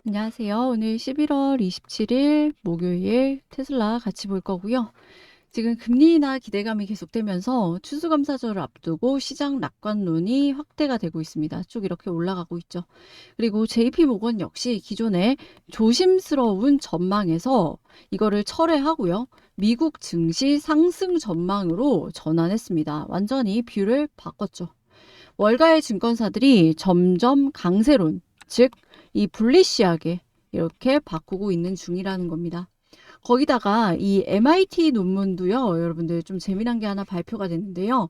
안녕하세요. 오늘 11월 27일 목요일 테슬라 같이 볼 거고요. 지금 금리 인하 기대감이 계속되면서 추수감사절을 앞두고 시장 낙관론이 확대가 되고 있습니다. 쭉 이렇게 올라가고 있죠. 그리고 JP모건 역시 기존의 조심스러운 전망에서 이거를 철회하고요. 미국 증시 상승 전망으로 전환했습니다. 완전히 뷰를 바꿨죠. 월가의 증권사들이 점점 강세론, 즉 이 불리시하게 이렇게 바꾸고 있는 중이라는 겁니다. 거기다가 이 MIT 논문도요, 여러분들 좀 재미난 게 하나 발표가 됐는데요.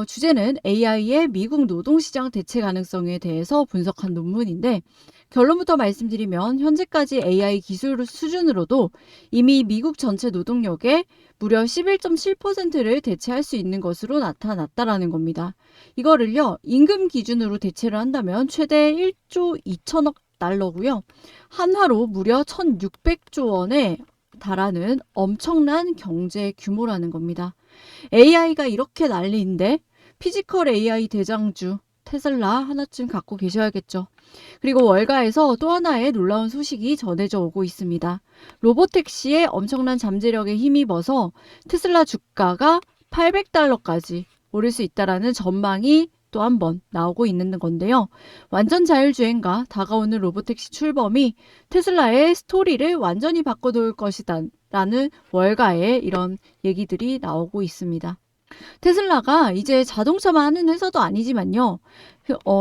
주제는 AI의 미국 노동시장 대체 가능성에 대해서 분석한 논문인데, 결론부터 말씀드리면 현재까지 AI 기술 수준으로도 이미 미국 전체 노동력의 무려 11.7%를 대체할 수 있는 것으로 나타났다라는 겁니다. 이거를요, 임금 기준으로 대체를 한다면 최대 1조 2천억 달러고요. 한화로 무려 1,600조 원에 달하는 엄청난 경제 규모라는 겁니다. AI가 이렇게 난리인데 피지컬 AI 대장주 테슬라 하나쯤 갖고 계셔야겠죠. 그리고 월가에서 또 하나의 놀라운 소식이 전해져 오고 있습니다. 로보택시의 엄청난 잠재력에 힘입어서 테슬라 주가가 800달러까지 오를 수 있다라는 전망이 또 한 번 나오고 있는 건데요. 완전 자율주행과 다가오는 로보택시 출범이 테슬라의 스토리를 완전히 바꿔놓을 것이다 라는 월가의 이런 얘기들이 나오고 있습니다. 테슬라가 이제 자동차만 하는 회사도 아니지만요.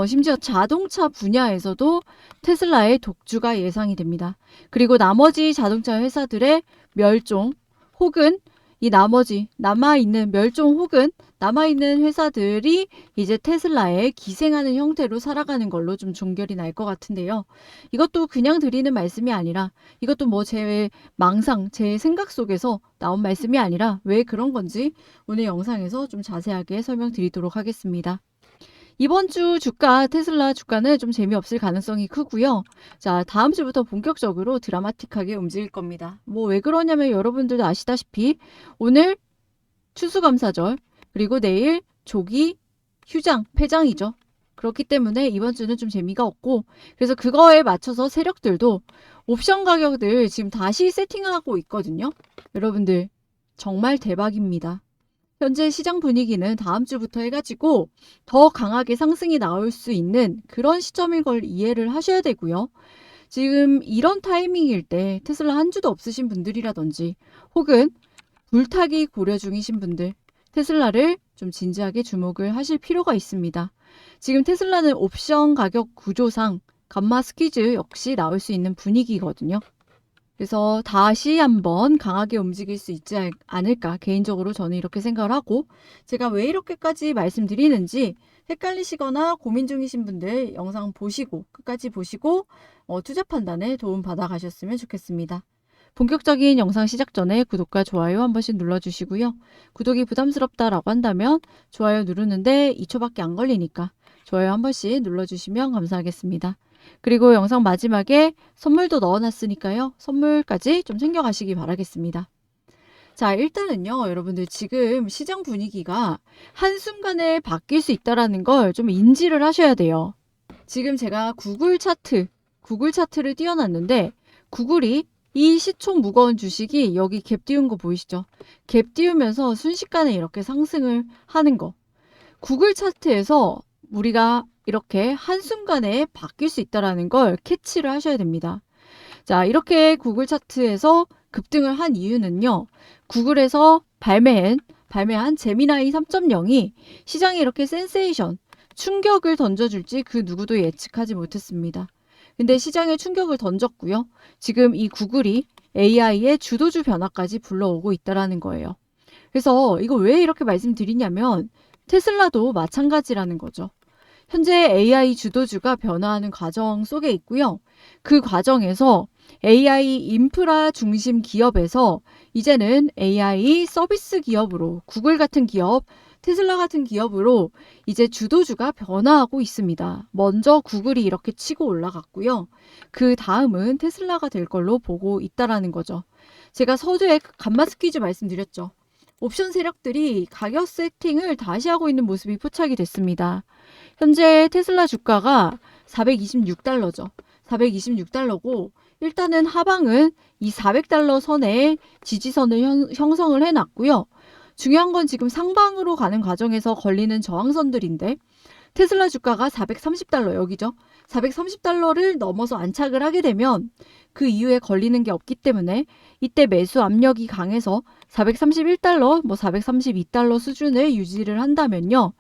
심지어 자동차 분야에서도 테슬라의 독주가 예상이 됩니다. 그리고 나머지 자동차 회사들의 멸종 혹은 이 나머지 남아있는 멸종 혹은 남아있는 회사들이 이제 테슬라에 기생하는 형태로 살아가는 걸로 좀 종결이 날 것 같은데요. 이것도 그냥 드리는 말씀이 아니라 이것도 뭐 제 망상, 제 생각 속에서 나온 말씀이 아니라 왜 그런 건지 오늘 영상에서 좀 자세하게 설명드리도록 하겠습니다. 이번 주 주가, 테슬라 주가는 좀 재미없을 가능성이 크고요. 자, 다음 주부터 본격적으로 드라마틱하게 움직일 겁니다. 뭐 왜 그러냐면 여러분들도 아시다시피 오늘 추수감사절, 그리고 내일 조기 휴장, 폐장이죠. 그렇기 때문에 이번 주는 좀 재미가 없고, 그래서 그거에 맞춰서 세력들도 옵션 가격들 지금 다시 세팅하고 있거든요. 여러분들 정말 대박입니다. 현재 시장 분위기는 다음 주부터 해가지고 더 강하게 상승이 나올 수 있는 그런 시점인 걸 이해를 하셔야 되고요. 지금 이런 타이밍일 때 테슬라 한 주도 없으신 분들이라든지 혹은 물타기 고려 중이신 분들 테슬라를 좀 진지하게 주목을 하실 필요가 있습니다. 지금 테슬라는 옵션 가격 구조상 감마 스퀴즈 역시 나올 수 있는 분위기거든요. 그래서 다시 한번 강하게 움직일 수 있지 않을까 개인적으로 저는 이렇게 생각을 하고 제가 왜 이렇게까지 말씀드리는지 헷갈리시거나 고민 중이신 분들 영상 보시고 끝까지 보시고 투자 판단에 도움 받아 가셨으면 좋겠습니다. 본격적인 영상 시작 전에 구독과 좋아요 한 번씩 눌러주시고요. 구독이 부담스럽다라고 한다면 좋아요 누르는데 2초밖에 안 걸리니까 좋아요 한 번씩 눌러주시면 감사하겠습니다. 그리고 영상 마지막에 선물도 넣어놨으니까요. 선물까지 좀 챙겨가시기 바라겠습니다. 자, 일단은요, 여러분들 지금 시장 분위기가 한순간에 바뀔 수 있다는 걸 좀 인지를 하셔야 돼요. 지금 제가 구글 차트를 띄워놨는데 구글이 이 시총 무거운 주식이 여기 갭 띄운 거 보이시죠? 갭 띄우면서 순식간에 이렇게 상승을 하는 거. 구글 차트에서 우리가 이렇게 한순간에 바뀔 수 있다는 걸 캐치를 하셔야 됩니다. 자, 이렇게 구글 차트에서 급등을 한 이유는요. 구글에서 발매한 제미나이 3.0이 시장에 이렇게 센세이션, 충격을 던져줄지 그 누구도 예측하지 못했습니다. 근데 시장에 충격을 던졌고요. 지금 이 구글이 AI의 주도주 변화까지 불러오고 있다는 거예요. 그래서 이거 왜 이렇게 말씀드리냐면 테슬라도 마찬가지라는 거죠. 현재 AI 주도주가 변화하는 과정 속에 있고요. 그 과정에서 AI 인프라 중심 기업에서 이제는 AI 서비스 기업으로 구글 같은 기업, 테슬라 같은 기업으로 이제 주도주가 변화하고 있습니다. 먼저 구글이 이렇게 치고 올라갔고요. 그 다음은 테슬라가 될 걸로 보고 있다라는 거죠. 제가 서두에 감마 스퀴즈 말씀드렸죠. 옵션 세력들이 가격 세팅을 다시 하고 있는 모습이 포착이 됐습니다. 현재 테슬라 주가가 426달러죠. 426달러고 일단은 하방은 이 400달러 선에 지지선을 형성을 해놨고요. 중요한 건 지금 상방으로 가는 과정에서 걸리는 저항선들인데 테슬라 주가가 430달러 여기죠. 430달러를 넘어서 안착을 하게 되면 그 이후에 걸리는 게 없기 때문에 이때 매수 압력이 강해서 431달러, 432달러 수준을 유지를 한다면요.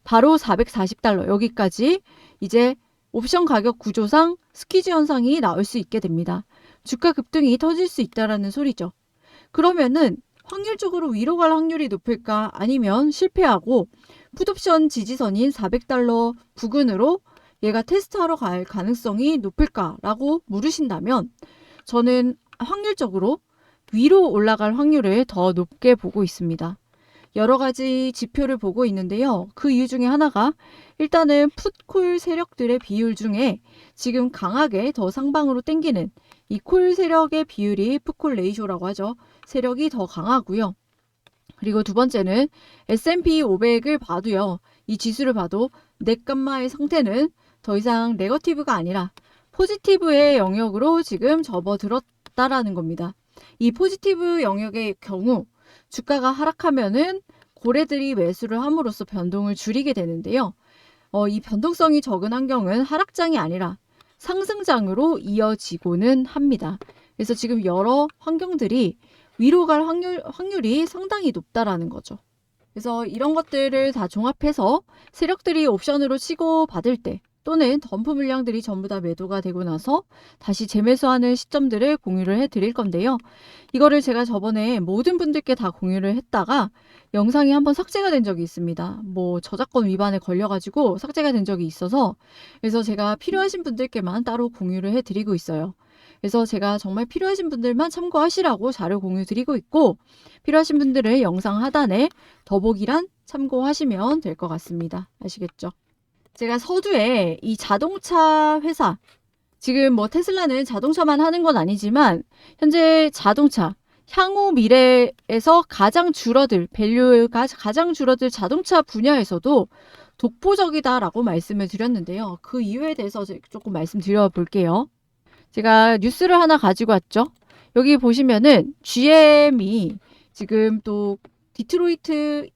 바로 440달러 여기까지 이제 옵션 가격 구조상 스퀴즈 현상이 나올 수 있게 됩니다. 주가 급등이 터질 수 있다라는 소리죠. 그러면은 확률적으로 위로 갈 확률이 높을까 아니면 실패하고 풋옵션 지지선인 400달러 부근으로 얘가 테스트하러 갈 가능성이 높을까라고 물으신다면 저는 확률적으로 위로 올라갈 확률을 더 높게 보고 있습니다. 여러 가지 지표를 보고 있는데요. 그 이유 중에 하나가 일단은 풋콜 세력들의 비율 중에 지금 강하게 더 상방으로 땡기는 이 콜 세력의 비율이 풋콜 레이쇼라고 하죠. 세력이 더 강하고요. 그리고 두 번째는 S&P 500을 봐도요. 이 지수를 봐도 넷감마의 상태는 더 이상 네거티브가 아니라 포지티브의 영역으로 지금 접어들었다라는 겁니다. 이 포지티브 영역의 경우 주가가 하락하면은 고래들이 매수를 함으로써 변동을 줄이게 되는데요. 이 변동성이 적은 환경은 하락장이 아니라 상승장으로 이어지고는 합니다. 그래서 지금 여러 환경들이 위로 갈 확률이 상당히 높다라는 거죠. 그래서 이런 것들을 다 종합해서 세력들이 옵션으로 치고 받을 때 또는 덤프 물량들이 전부 다 매도가 되고 나서 다시 재매수하는 시점들을 공유를 해드릴 건데요. 이거를 제가 저번에 모든 분들께 다 공유를 했다가 영상이 한번 삭제가 된 적이 있습니다. 저작권 위반에 걸려가지고 삭제가 된 적이 있어서 그래서 제가 필요하신 분들께만 따로 공유를 해드리고 있어요. 그래서 제가 정말 필요하신 분들만 참고하시라고 자료 공유 드리고 있고 필요하신 분들은 영상 하단에 더보기란 참고하시면 될 것 같습니다. 아시겠죠? 제가 서두에 이 자동차 회사 지금 테슬라는 자동차만 하는 건 아니지만 현재 자동차 향후 미래에서 가장 줄어들 밸류가 가장 줄어들 자동차 분야에서도 독보적이다라고 말씀을 드렸는데요. 그 이유에 대해서 조금 말씀드려 볼게요. 제가 뉴스를 하나 가지고 왔죠. 여기 보시면은 GM이 지금 또 디트로이트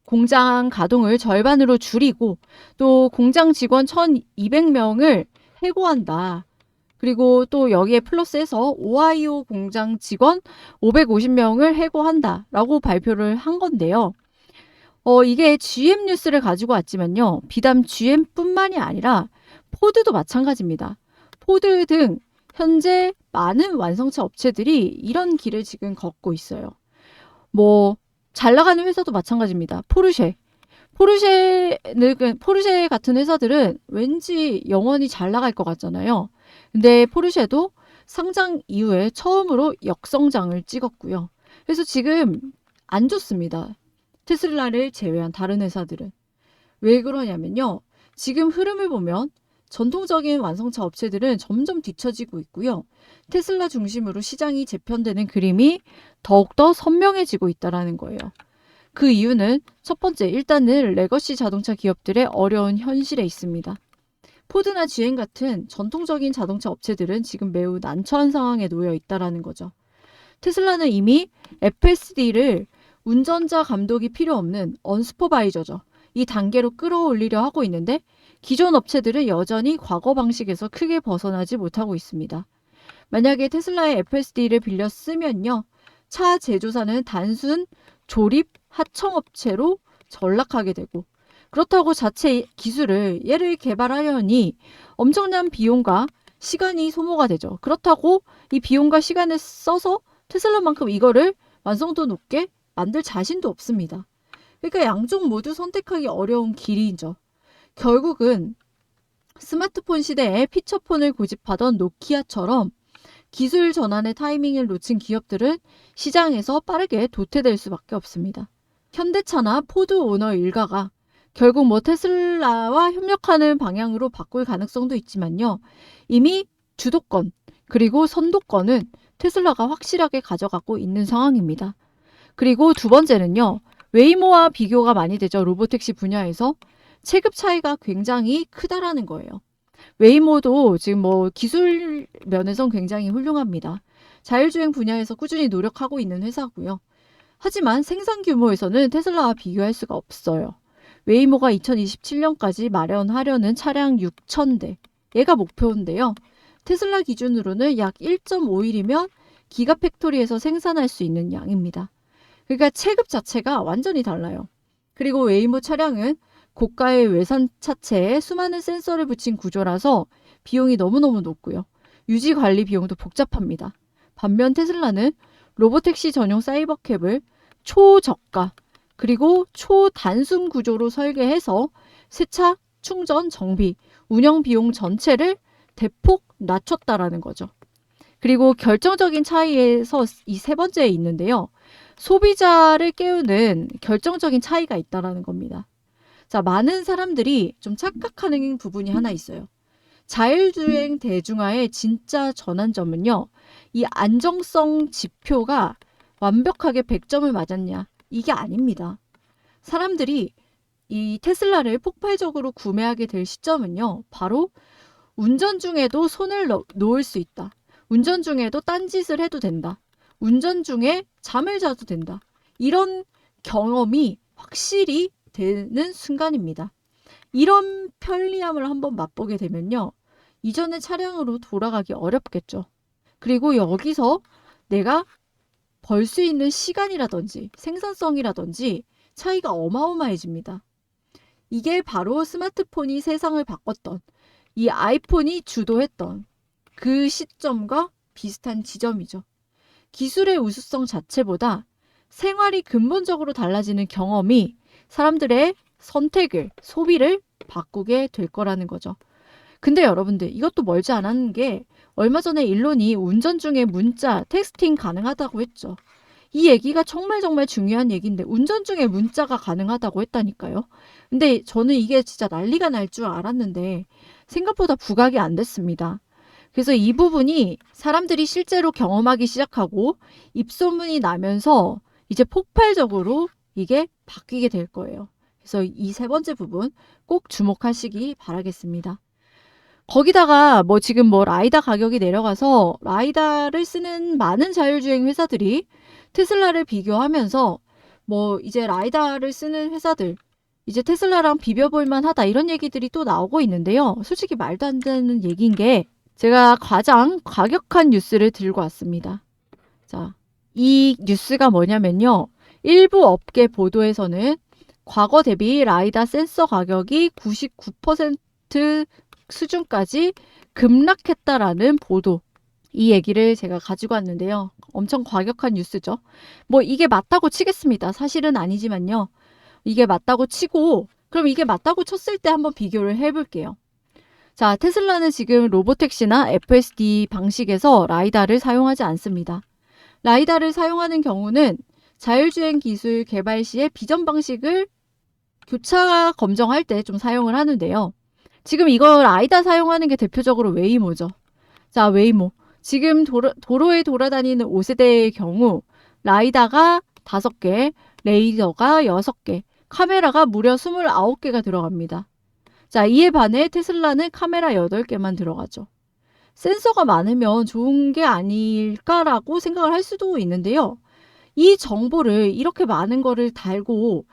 공장 가동을 절반으로 줄이고 또 공장 직원 1,200명을 해고한다. 그리고 또 여기에 플러스해서 오하이오 공장 직원 550명을 해고한다라고 발표를 한 건데요. 이게 GM 뉴스를 가지고 왔지만요. 비단 GM뿐만이 아니라 포드도 마찬가지입니다. 포드 등 현재 많은 완성차 업체들이 이런 길을 지금 걷고 있어요. 잘 나가는 회사도 마찬가지입니다. 포르쉐 같은 회사들은 왠지 영원히 잘 나갈 것 같잖아요. 근데 포르쉐도 상장 이후에 처음으로 역성장을 찍었고요. 그래서 지금 안 좋습니다. 테슬라를 제외한 다른 회사들은. 왜 그러냐면요. 지금 흐름을 보면 전통적인 완성차 업체들은 점점 뒤처지고 있고요. 테슬라 중심으로 시장이 재편되는 그림이 더욱더 선명해지고 있다는 거예요. 그 이유는 첫 번째, 일단은 레거시 자동차 기업들의 어려운 현실에 있습니다. 포드나 GM 같은 전통적인 자동차 업체들은 지금 매우 난처한 상황에 놓여 있다는 거죠. 테슬라는 이미 FSD를 운전자 감독이 필요 없는 언슈퍼바이저죠. 이 단계로 끌어올리려 하고 있는데 기존 업체들은 여전히 과거 방식에서 크게 벗어나지 못하고 있습니다. 만약에 테슬라의 FSD를 빌려 쓰면요. 차 제조사는 단순 조립 하청업체로 전락하게 되고 그렇다고 자체 기술을 얘를 개발하려니 엄청난 비용과 시간이 소모가 되죠. 그렇다고 이 비용과 시간을 써서 테슬라만큼 이거를 완성도 높게 만들 자신도 없습니다. 그러니까 양쪽 모두 선택하기 어려운 길이죠. 결국은 스마트폰 시대에 피처폰을 고집하던 노키아처럼 기술 전환의 타이밍을 놓친 기업들은 시장에서 빠르게 도태될 수밖에 없습니다. 현대차나 포드 오너 일가가 결국 테슬라와 협력하는 방향으로 바꿀 가능성도 있지만요. 이미 주도권 그리고 선도권은 테슬라가 확실하게 가져가고 있는 상황입니다. 그리고 두 번째는요. 웨이모와 비교가 많이 되죠. 로보택시 분야에서 체급 차이가 굉장히 크다라는 거예요. 웨이모도 지금 뭐 기술 면에선 굉장히 훌륭합니다. 자율주행 분야에서 꾸준히 노력하고 있는 회사고요. 하지만 생산 규모에서는 테슬라와 비교할 수가 없어요. 웨이모가 2027년까지 마련하려는 차량 6,000대, 얘가 목표인데요. 테슬라 기준으로는 약 1.5일이면 기가팩토리에서 생산할 수 있는 양입니다. 그러니까 체급 자체가 완전히 달라요. 그리고 웨이모 차량은 고가의 외산 차체에 수많은 센서를 붙인 구조라서 비용이 너무너무 높고요. 유지 관리 비용도 복잡합니다. 반면 테슬라는 로보택시 전용 사이버캡을 초저가 그리고 초단순 구조로 설계해서 세차, 충전, 정비, 운영 비용 전체를 대폭 낮췄다라는 거죠. 그리고 결정적인 차이에서 이 세 번째에 있는데요. 소비자를 깨우는 결정적인 차이가 있다라는 겁니다. 자, 많은 사람들이 좀 착각하는 부분이 하나 있어요. 자율주행 대중화의 진짜 전환점은요. 이 안정성 지표가 완벽하게 100점을 맞았냐? 이게 아닙니다. 사람들이 이 테슬라를 폭발적으로 구매하게 될 시점은요. 바로 운전 중에도 손을 놓을 수 있다. 운전 중에도 딴짓을 해도 된다. 운전 중에 잠을 자도 된다. 이런 경험이 확실히 되는 순간입니다. 이런 편리함을 한번 맛보게 되면요. 이전의 차량으로 돌아가기 어렵겠죠. 그리고 여기서 내가 벌 수 있는 시간이라든지 생산성이라든지 차이가 어마어마해집니다. 이게 바로 스마트폰이 세상을 바꿨던 이 아이폰이 주도했던 그 시점과 비슷한 지점이죠. 기술의 우수성 자체보다 생활이 근본적으로 달라지는 경험이 사람들의 선택을, 소비를 바꾸게 될 거라는 거죠. 근데 여러분들 이것도 멀지 않은 게 얼마 전에 일론이 운전 중에 문자, 텍스팅 가능하다고 했죠. 이 얘기가 정말 중요한 얘기인데 운전 중에 문자가 가능하다고 했다니까요. 근데 저는 이게 진짜 난리가 날 줄 알았는데 생각보다 부각이 안 됐습니다. 그래서 이 부분이 사람들이 실제로 경험하기 시작하고 입소문이 나면서 이제 폭발적으로 이게 바뀌게 될 거예요. 그래서 이 세 번째 부분 꼭 주목하시기 바라겠습니다. 거기다가 뭐 지금 뭐 라이다 가격이 내려가서 라이다를 쓰는 많은 자율주행 회사들이 테슬라를 비교하면서 뭐 이제 라이다를 쓰는 회사들 이제 테슬라랑 비벼볼 만하다 이런 얘기들이 또 나오고 있는데요. 솔직히 말도 안 되는 얘기인 게 제가 가장 과격한 뉴스를 들고 왔습니다. 자, 이 뉴스가 뭐냐면요. 일부 업계 보도에서는 과거 대비 라이다 센서 가격이 99% 수준까지 급락했다라는 보도. 이 얘기를 제가 가지고 왔는데요. 엄청 과격한 뉴스죠. 뭐 이게 맞다고 치겠습니다. 사실은 아니지만요. 이게 맞다고 치고 그럼 이게 맞다고 쳤을 때 한번 비교를 해볼게요. 자, 테슬라는 지금 로보택시나 FSD 방식에서 라이다를 사용하지 않습니다. 라이다를 사용하는 경우는 자율주행 기술 개발 시에 비전 방식을 교차 검정할 때 좀 사용을 하는데요. 지금 이거 라이다 사용하는 게 대표적으로 웨이모죠. 자, 웨이모. 지금 도로에 돌아다니는 5세대의 경우 라이다가 5개, 레이더가 6개, 카메라가 무려 29개가 들어갑니다. 자, 이에 반해 테슬라는 카메라 8개만 들어가죠. 센서가 많으면 좋은 게 아닐까라고 생각을 할 수도 있는데요. 이 정보를 이렇게 많은 거를 달고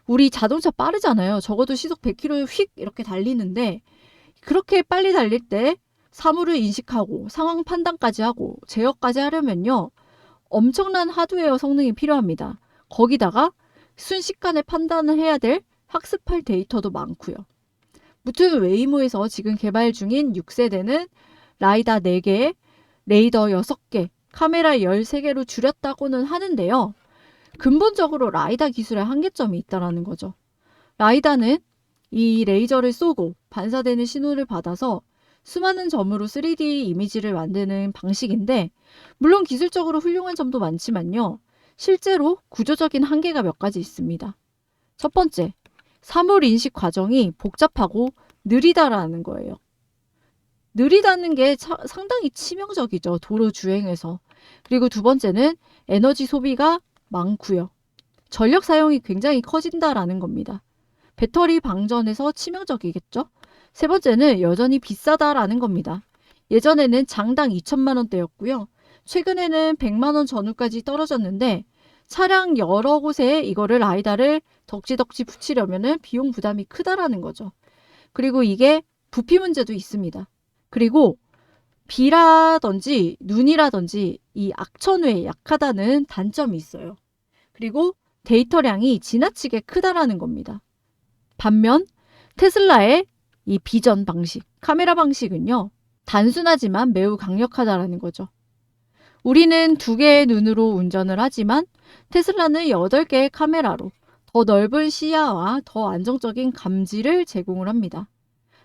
우리 자동차 빠르잖아요. 적어도 시속 100km 휙 이렇게 달리는데 그렇게 빨리 달릴 때 사물을 인식하고 상황 판단까지 하고 제어까지 하려면요. 엄청난 하드웨어 성능이 필요합니다. 거기다가 순식간에 판단을 해야 될 학습할 데이터도 많고요. 무튼 웨이모에서 지금 개발 중인 6세대는 라이다 4개, 레이더 6개, 카메라 13개로 줄였다고는 하는데요. 근본적으로 라이다 기술의 한계점이 있다는 거죠. 라이다는 이 레이저를 쏘고 반사되는 신호를 받아서 수많은 점으로 3D 이미지를 만드는 방식인데 물론 기술적으로 훌륭한 점도 많지만요. 실제로 구조적인 한계가 몇 가지 있습니다. 첫 번째, 사물 인식 과정이 복잡하고 느리다라는 거예요. 느리다는 게 상당히 치명적이죠. 도로 주행에서. 그리고 두 번째는 에너지 소비가 많고요. 전력 사용이 굉장히 커진다라는 겁니다. 배터리 방전에서 치명적이겠죠. 세 번째는 여전히 비싸다라는 겁니다. 예전에는 장당 2천만 원대였고요. 최근에는 100만 원 전후까지 떨어졌는데 차량 여러 곳에 이거를 라이다를 덕지덕지 붙이려면 비용 부담이 크다라는 거죠. 그리고 이게 부피 문제도 있습니다. 그리고 비라든지 눈이라든지 이 악천후에 약하다는 단점이 있어요. 그리고 데이터량이 지나치게 크다라는 겁니다. 반면 테슬라의 이 비전 방식, 카메라 방식은요. 단순하지만 매우 강력하다라는 거죠. 우리는 2개의 눈으로 운전을 하지만 테슬라는 8개의 카메라로 더 넓은 시야와 더 안정적인 감지를 제공을 합니다.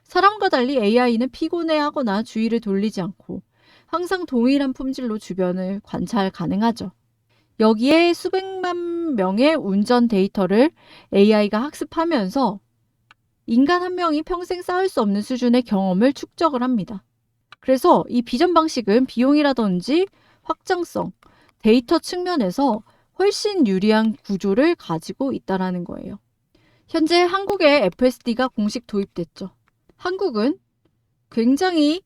사람과 달리 AI는 피곤해하거나 주의를 돌리지 않고 항상 동일한 품질로 주변을 관찰 가능하죠. 여기에 수백만 명의 운전 데이터를 AI가 학습하면서 인간 한 명이 평생 쌓을 수 없는 수준의 경험을 축적을 합니다. 그래서 이 비전 방식은 비용이라든지 확장성, 데이터 측면에서 훨씬 유리한 구조를 가지고 있다는 거예요. 현재 한국에 FSD가 공식 도입됐죠. 한국은 굉장히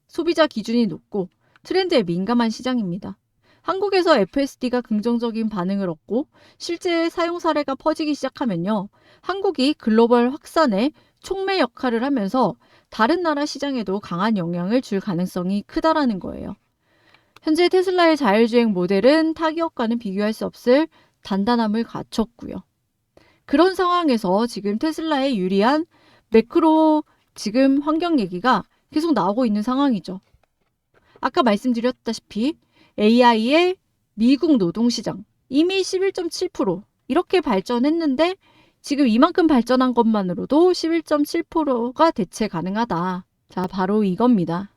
소비자 기준이 높고 트렌드에 민감한 시장입니다. 한국에서 FSD가 긍정적인 반응을 얻고 실제 사용 사례가 퍼지기 시작하면요. 한국이 글로벌 확산에 촉매 역할을 하면서 다른 나라 시장에도 강한 영향을 줄 가능성이 크다라는 거예요. 현재 테슬라의 자율주행 모델은 타 기업과는 비교할 수 없을 단단함을 갖췄고요. 그런 상황에서 지금 테슬라에 유리한 매크로 지금 환경 얘기가 계속 나오고 있는 상황이죠. 아까 말씀드렸다시피 AI의 미국 노동시장 이미 11.7% 이렇게 발전했는데 지금 이만큼 발전한 것만으로도 11.7%가 대체 가능하다. 자, 바로 이겁니다.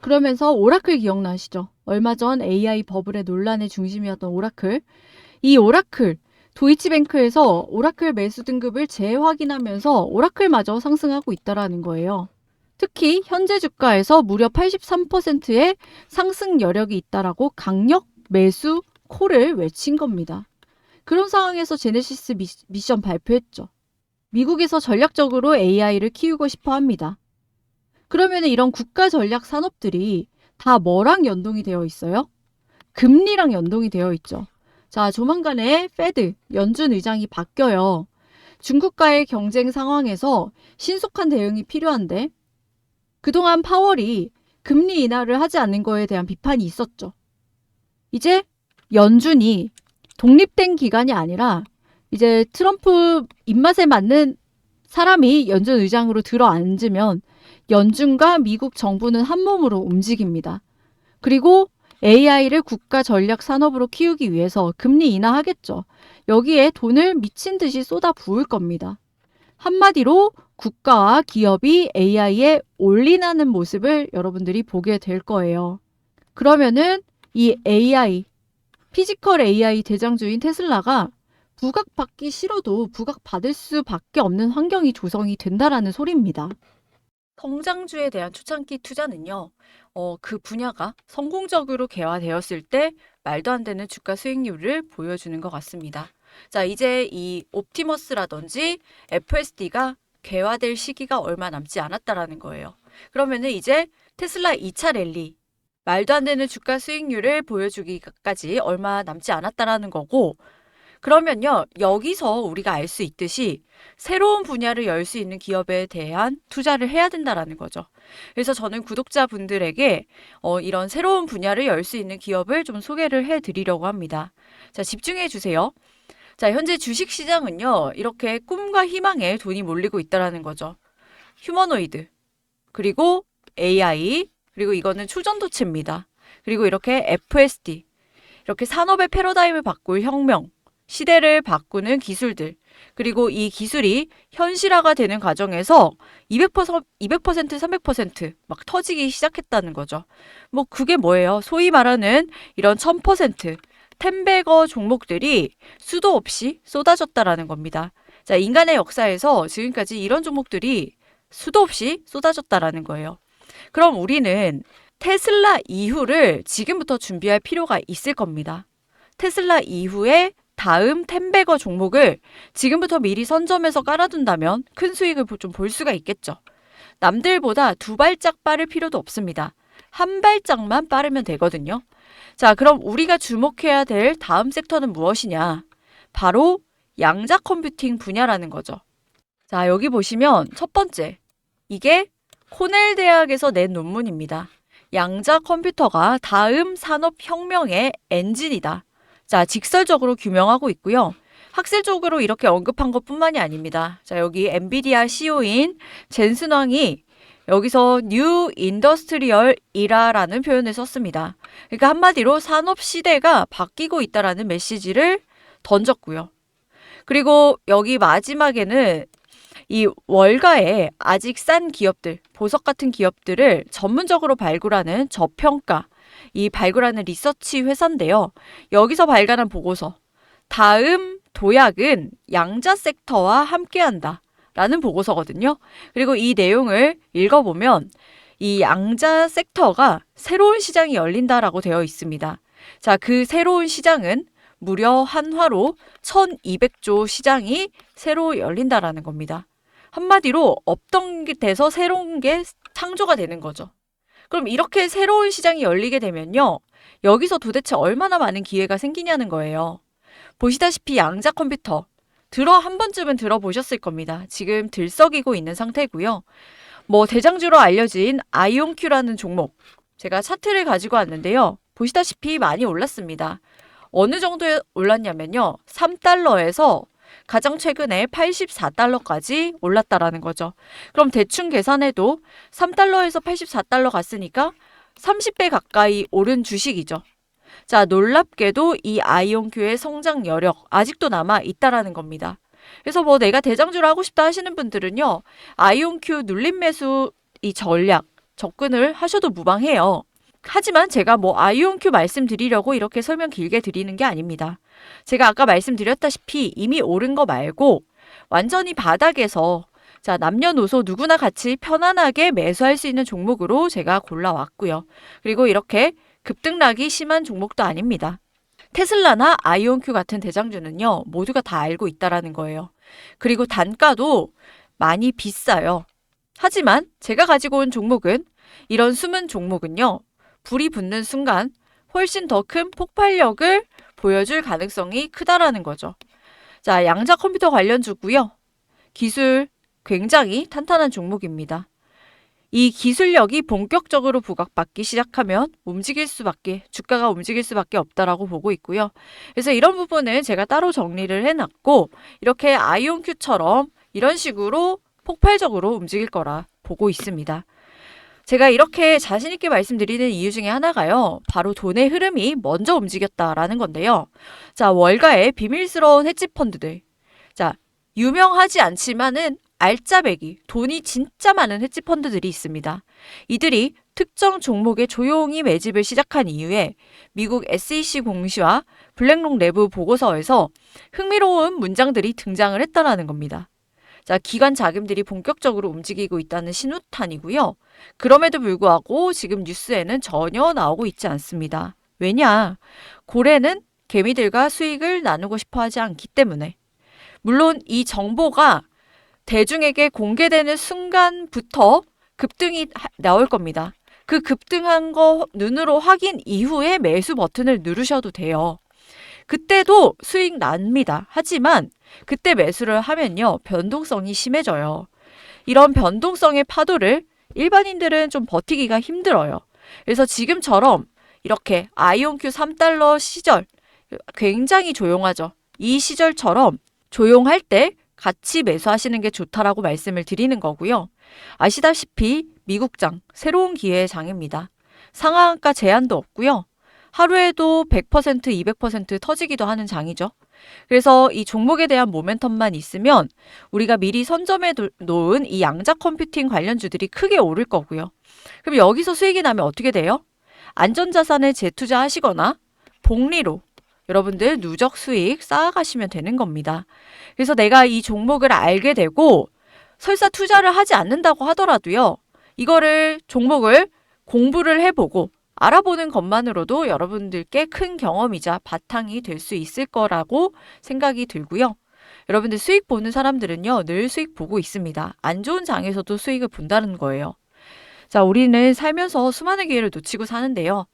그러면서 오라클 기억나시죠? 얼마 전 AI 버블의 논란의 중심이었던 오라클. 이 오라클, 도이치뱅크에서 오라클 매수 등급을 재확인하면서 오라클마저 상승하고 있다는 거예요. 특히 현재 주가에서 무려 83%의 상승 여력이 있다라고 강력 매수 콜을 외친 겁니다. 그런 상황에서 제네시스 미션 발표했죠. 미국에서 전략적으로 AI를 키우고 싶어 합니다. 그러면 이런 국가 전략 산업들이 다 뭐랑 연동이 되어 있어요? 금리랑 연동이 되어 있죠. 자, 조만간에 페드, 연준 의장이 바뀌어요. 중국과의 경쟁 상황에서 신속한 대응이 필요한데 그동안 파월이 금리 인하를 하지 않는 거에 대한 비판이 있었죠. 이제 연준이 독립된 기관이 아니라 이제 트럼프 입맛에 맞는 사람이 연준 의장으로 들어앉으면 연준과 미국 정부는 한 몸으로 움직입니다. 그리고 AI를 국가 전략 산업으로 키우기 위해서 금리 인하하겠죠. 여기에 돈을 미친 듯이 쏟아 부을 겁니다. 한마디로 국가와 기업이 AI에 올인하는 모습을 여러분들이 보게 될 거예요. 그러면은 이 AI, 피지컬 AI 대장주인 테슬라가 부각받기 싫어도 부각받을 수밖에 없는 환경이 조성이 된다라는 소리입니다. 성장주에 대한 초창기 투자는요. 그 분야가 성공적으로 개화되었을 때 말도 안 되는 주가 수익률을 보여주는 것 같습니다. 자, 이제 이 옵티머스라든지 FSD가 개화될 시기가 얼마 남지 않았다라는 거예요. 그러면은 이제 테슬라 2차 랠리, 말도 안 되는 주가 수익률을 보여주기까지 얼마 남지 않았다라는 거고, 그러면요, 여기서 우리가 알 수 있듯이 새로운 분야를 열 수 있는 기업에 대한 투자를 해야 된다라는 거죠. 그래서 저는 구독자분들에게 이런 새로운 분야를 열 수 있는 기업을 좀 소개를 해드리려고 합니다. 자, 집중해 주세요. 자, 현재 주식시장은요, 이렇게 꿈과 희망에 돈이 몰리고 있다라는 거죠. 휴머노이드, 그리고 AI, 그리고 이거는 초전도체입니다. 그리고 이렇게 FSD, 이렇게 산업의 패러다임을 바꿀 혁명, 시대를 바꾸는 기술들, 그리고 이 기술이 현실화가 되는 과정에서 200%, 300%막 터지기 시작했다는 거죠. 뭐 그게 뭐예요? 소위 말하는 이런 1000%, 텐베거 종목들이 수도 없이 쏟아졌다라는 겁니다. 자, 인간의 역사에서 지금까지 이런 종목들이 수도 없이 쏟아졌다라는 거예요. 그럼 우리는 테슬라 이후를 지금부터 준비할 필요가 있을 겁니다. 테슬라 이후에 다음 텐베거 종목을 지금부터 미리 선점해서 깔아둔다면 큰 수익을 좀 볼 수가 있겠죠. 남들보다 두 발짝 빠를 필요도 없습니다. 한 발짝만 빠르면 되거든요. 자, 그럼 우리가 주목해야 될 다음 섹터는 무엇이냐? 바로 양자 컴퓨팅 분야라는 거죠. 자, 여기 보시면 첫 번째, 이게 코넬 대학에서 낸 논문입니다. 양자 컴퓨터가 다음 산업혁명의 엔진이다. 자, 직설적으로 규명하고 있고요. 학술적으로 이렇게 언급한 것뿐만이 아닙니다. 자, 여기 엔비디아 CEO인 젠슨 황이 여기서 뉴 인더스트리얼 이라라는 표현을 썼습니다. 그러니까 한마디로 산업 시대가 바뀌고 있다라는 메시지를 던졌고요. 그리고 여기 마지막에는 이 월가에 아직 싼 기업들, 보석 같은 기업들을 전문적으로 발굴하는 저평가, 이 발굴하는 리서치 회사인데요. 여기서 발간한 보고서, 다음 도약은 양자 섹터와 함께한다 라는 보고서거든요. 그리고 이 내용을 읽어보면 이 양자 섹터가 새로운 시장이 열린다라고 되어 있습니다. 자, 그 새로운 시장은 무려 한화로 1200조 시장이 새로 열린다라는 겁니다. 한마디로 없던 게 돼서 새로운 게 창조가 되는 거죠. 그럼 이렇게 새로운 시장이 열리게 되면요. 여기서 도대체 얼마나 많은 기회가 생기냐는 거예요. 보시다시피 양자 컴퓨터 한 번쯤은 들어보셨을 겁니다. 지금 들썩이고 있는 상태고요. 뭐 대장주로 알려진 아이온큐라는 종목, 제가 차트를 가지고 왔는데요. 보시다시피 많이 올랐습니다. 어느 정도에 올랐냐면요. 3달러에서 가장 최근에 84달러까지 올랐다라는 거죠. 그럼 대충 계산해도 3달러에서 84달러 갔으니까 30배 가까이 오른 주식이죠. 자, 놀랍게도 이 아이온큐의 성장 여력 아직도 남아 있다라는 겁니다. 그래서 뭐 내가 대장주를 하고 싶다 하시는 분들은요. 아이온큐 눌림 매수 이 전략 접근을 하셔도 무방해요. 하지만 제가 뭐 아이온큐 말씀드리려고 이렇게 설명 길게 드리는 게 아닙니다. 제가 아까 말씀드렸다시피 이미 오른 거 말고 완전히 바닥에서 자, 남녀노소 누구나 같이 편안하게 매수할 수 있는 종목으로 제가 골라왔고요. 그리고 이렇게 급등락이 심한 종목도 아닙니다. 테슬라나 아이온큐 같은 대장주는요. 모두가 다 알고 있다라는 거예요. 그리고 단가도 많이 비싸요. 하지만 제가 가지고 온 종목은 이런 숨은 종목은요. 불이 붙는 순간 훨씬 더 큰 폭발력을 보여줄 가능성이 크다라는 거죠. 자, 양자 컴퓨터 관련주고요. 기술 굉장히 탄탄한 종목입니다. 이 기술력이 본격적으로 부각받기 시작하면 주가가 움직일 수밖에 없다라고 보고 있고요. 그래서 이런 부분은 제가 따로 정리를 해놨고 이렇게 아이온큐처럼 이런 식으로 폭발적으로 움직일 거라 보고 있습니다. 제가 이렇게 자신 있게 말씀드리는 이유 중에 하나가요. 바로 돈의 흐름이 먼저 움직였다라는 건데요. 자, 월가의 비밀스러운 헤지 펀드들. 자, 유명하지 않지만은 알짜배기, 돈이 진짜 많은 헤지 펀드들이 있습니다. 이들이 특정 종목에 조용히 매집을 시작한 이후에 미국 SEC 공시와 블랙록 내부 보고서에서 흥미로운 문장들이 등장을 했다라는 겁니다. 자, 기관 자금들이 본격적으로 움직이고 있다는 신호탄이고요. 그럼에도 불구하고 지금 뉴스에는 전혀 나오고 있지 않습니다. 왜냐? 고래는 개미들과 수익을 나누고 싶어 하지 않기 때문에. 물론 이 정보가 대중에게 공개되는 순간부터 급등이 나올 겁니다. 그 급등한 거 눈으로 확인 이후에 매수 버튼을 누르셔도 돼요. 그때도 수익 납니다. 하지만 그때 매수를 하면요. 변동성이 심해져요. 이런 변동성의 파도를 일반인들은 좀 버티기가 힘들어요. 그래서 지금처럼 이렇게 아이온큐 3달러 시절 굉장히 조용하죠. 이 시절처럼 조용할 때 같이 매수하시는 게 좋다라고 말씀을 드리는 거고요. 아시다시피 미국장 새로운 기회의 장입니다. 상한가 제한도 없고요. 하루에도 100%, 200% 터지기도 하는 장이죠. 그래서 이 종목에 대한 모멘텀만 있으면 우리가 미리 선점해 놓은 이 양자 컴퓨팅 관련주들이 크게 오를 거고요. 그럼 여기서 수익이 나면 어떻게 돼요? 안전자산에 재투자하시거나 복리로 여러분들 누적 수익 쌓아가시면 되는 겁니다. 그래서 내가 이 종목을 알게 되고 설사 투자를 하지 않는다고 하더라도요. 이거를 종목을 공부를 해보고 알아보는 것만으로도 여러분들께 큰 경험이자 바탕이 될 수 있을 거라고 생각이 들고요. 여러분들 수익 보는 사람들은요, 늘 수익 보고 있습니다. 안 좋은 장에서도 수익을 본다는 거예요. 자, 우리는 살면서 수많은 기회를 놓치고 사는데요.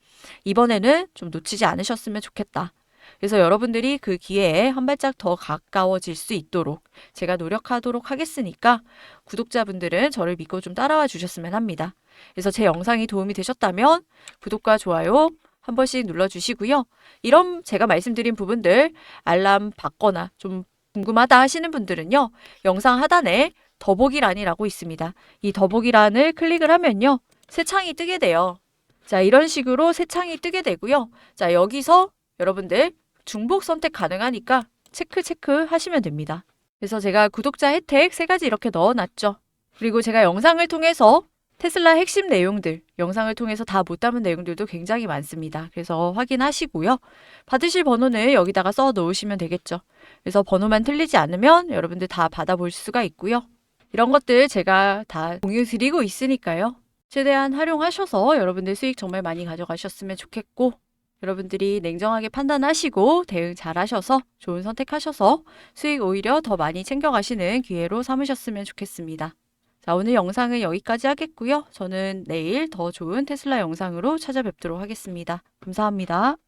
이번에는 좀 놓치지 않으셨으면 좋겠다. 그래서 여러분들이 그 기회에 한 발짝 더 가까워질 수 있도록 제가 노력하도록 하겠으니까 구독자분들은 저를 믿고 좀 따라와 주셨으면 합니다. 그래서 제 영상이 도움이 되셨다면 구독과 좋아요 한 번씩 눌러주시고요. 이런 제가 말씀드린 부분들 알람 받거나 좀 궁금하다 하시는 분들은요. 영상 하단에 더보기란이라고 있습니다. 이 더보기란을 클릭을 하면요. 새 창이 뜨게 돼요. 자, 이런 식으로 새 창이 뜨게 되고요. 자, 여기서 여러분들 중복 선택 가능하니까 체크 하시면 됩니다. 그래서 제가 구독자 혜택 3가지 이렇게 넣어놨죠. 그리고 제가 영상을 통해서 테슬라 핵심 내용들, 영상을 통해서 다 못 담은 내용들도 굉장히 많습니다. 그래서 확인하시고요. 받으실 번호는 여기다가 써 놓으시면 되겠죠. 그래서 번호만 틀리지 않으면 여러분들 다 받아볼 수가 있고요. 이런 것들 제가 다 공유 드리고 있으니까요. 최대한 활용하셔서 여러분들 수익 정말 많이 가져가셨으면 좋겠고 여러분들이 냉정하게 판단하시고 대응 잘 하셔서 좋은 선택하셔서 수익 오히려 더 많이 챙겨가시는 기회로 삼으셨으면 좋겠습니다. 자, 오늘 영상은 여기까지 하겠고요. 저는 내일 더 좋은 테슬라 영상으로 찾아뵙도록 하겠습니다. 감사합니다.